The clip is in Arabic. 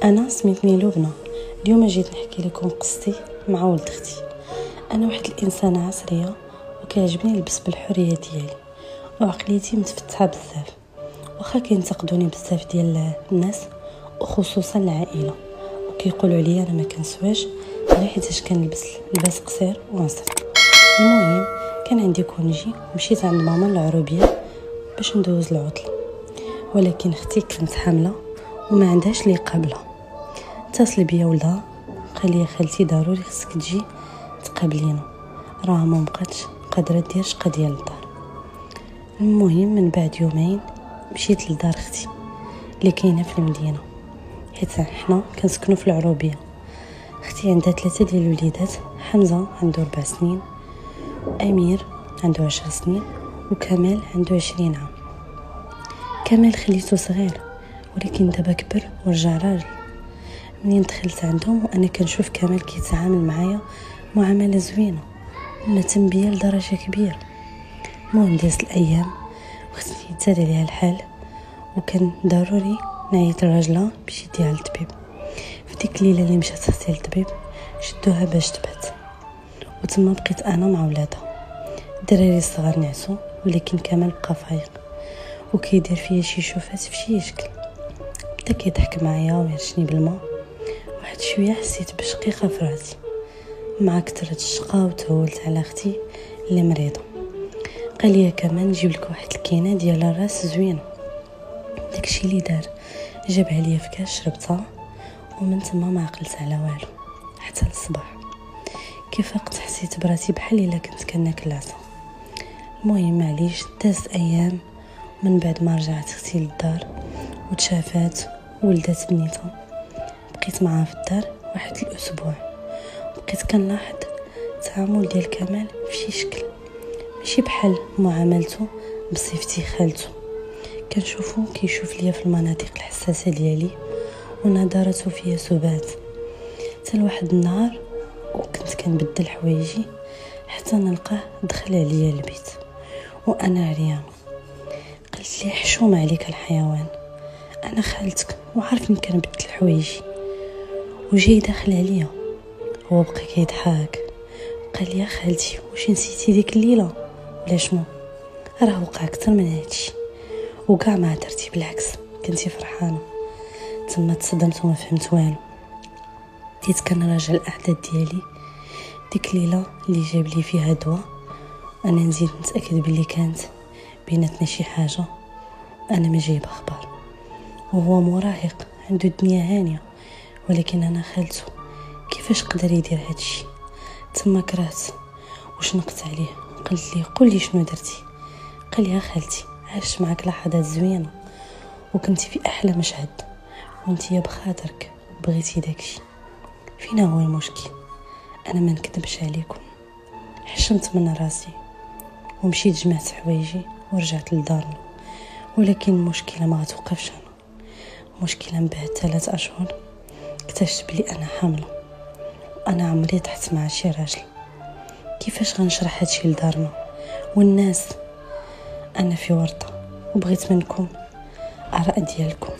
انا سميتني لبنى. اليوم جيت نحكي لكم قصتي مع ولد اختي. انا واحد الانسانه عصريه وكيعجبني نلبس بالحريه ديالي، وعقليتي متفتحه بزاف. واخا كينتقدوني بزاف ديال الناس وخصوصا العائله، وكيقولوا عليا انا ما كنسواش غير حيتاش كنلبس لباس قصير وانصر. المهم كان عندي كونجي ومشيت عند ماما العروبيه باش ندوز العطله، ولكن اختي كانت حامله وما عندهاش اللي يقابلها. اتصل بيا ولدها قال لي خالتي ضروري خصك تجي تقابلينا، راه ما بقاتش قادره دير شقه ديال الدار. المهم من بعد يومين مشيت لدار اختي اللي كاينه في المدينه، حيت حنا كنسكنوا في العروبيه. اختي عندها 3 ديال الوليدات، حمزه عنده 4 سنين، امير عنده 10 سنين، وكمال عنده 20 عام. كمال خليته صغير ولكن دابا كبر ورجع راجل. منين دخلت عندهم وانا كنشوف كمال كيتعامل معايا معامله زوينه ومهتم بيا لدرجه كبيره. المهم دازت الايام واختي زاد عليها الحال، وكان ضروري نعيط لراجلها باش يديها للطبيب. في ديك الليله اللي مشات اختي للطبيب شدوها باش تبات، وتما بقيت انا مع ولادها. الدراري الصغار نعسوا ولكن كمال بقى فايق وكيدير فيا شي شوفات في شي شكل. بدا كيضحك معايا ويرشني بالماء. واحد شويه حسيت بشقيقه في راسي. مع كثرة الشقا وتهولت على اختي اللي مريضه. قال لي كمان نجيب لك واحد الكينه ديال الراس زوينه. داكشي اللي دار، جابها ليا في كاس شربتها، ومن تما ما عقلت على والو حتى الصباح. كيف فقت حسيت براسي بحال الا كنت كناكل العصا. المهم معليش دازت ايام من بعد ما رجعت اختي للدار وتشافات وولدات بنيتها. بقيت معها في الدار واحد الاسبوع، بقيت كنلاحظ التعامل ديال كمال في شي شكل ماشي بحال معاملته بصفتي خالته. كنشوفو كيشوف ليا في المناطق الحساسه ديالي ونظرته فيا سبات. حتى لواحد النهار وكنت كنبدل حوايجي حتى نلقاه دخل عليا البيت وانا عريانه. قالت لي حشومه عليك الحيوان، انا خالتك وعارفني كنبدل حوايجي وجاي داخل عليا. هو بقى كيضحك، قال لي يا خالتي واش نسيتي ديك الليله ولا شنو؟ راه وقع اكثر من هادشي وكاع ما درتي، بالعكس كنتي فرحانه. تما تصدمت وما فهمت والو. بديت كنراجع الاعداد ديالي. ديك الليله اللي جاب لي فيها دواء انا نزيد نتاكد بلي كانت بيناتنا شي حاجه، انا ما جايبه اخبار. وهو مراهق عنده الدنيا هانيه، ولكن انا خالته كيفاش قدر يدير هادشي؟ تما كرهت وشنقت عليه. قلت لي قولي شنو درتي؟ قال لي يا خالتي عشت معك لحظات زوينه وكنتي في احلى مشهد وانتي بخاطرك بغيتي داكشي. فين هو المشكل؟ انا ما نكذبش عليكم، حشمت من راسي ومشيت جمعت حوايجي ورجعت لدارنا. ولكن المشكله ما غتوقفش هنا. المشكله من بعد 3 اشهر اكتشفت بلي انا حامله وانا عمري طحت مع شي راجل. كيفاش غنشرح هادشي لدارنا والناس؟ انا في ورطه وبغيت منكم اراء ديالكم.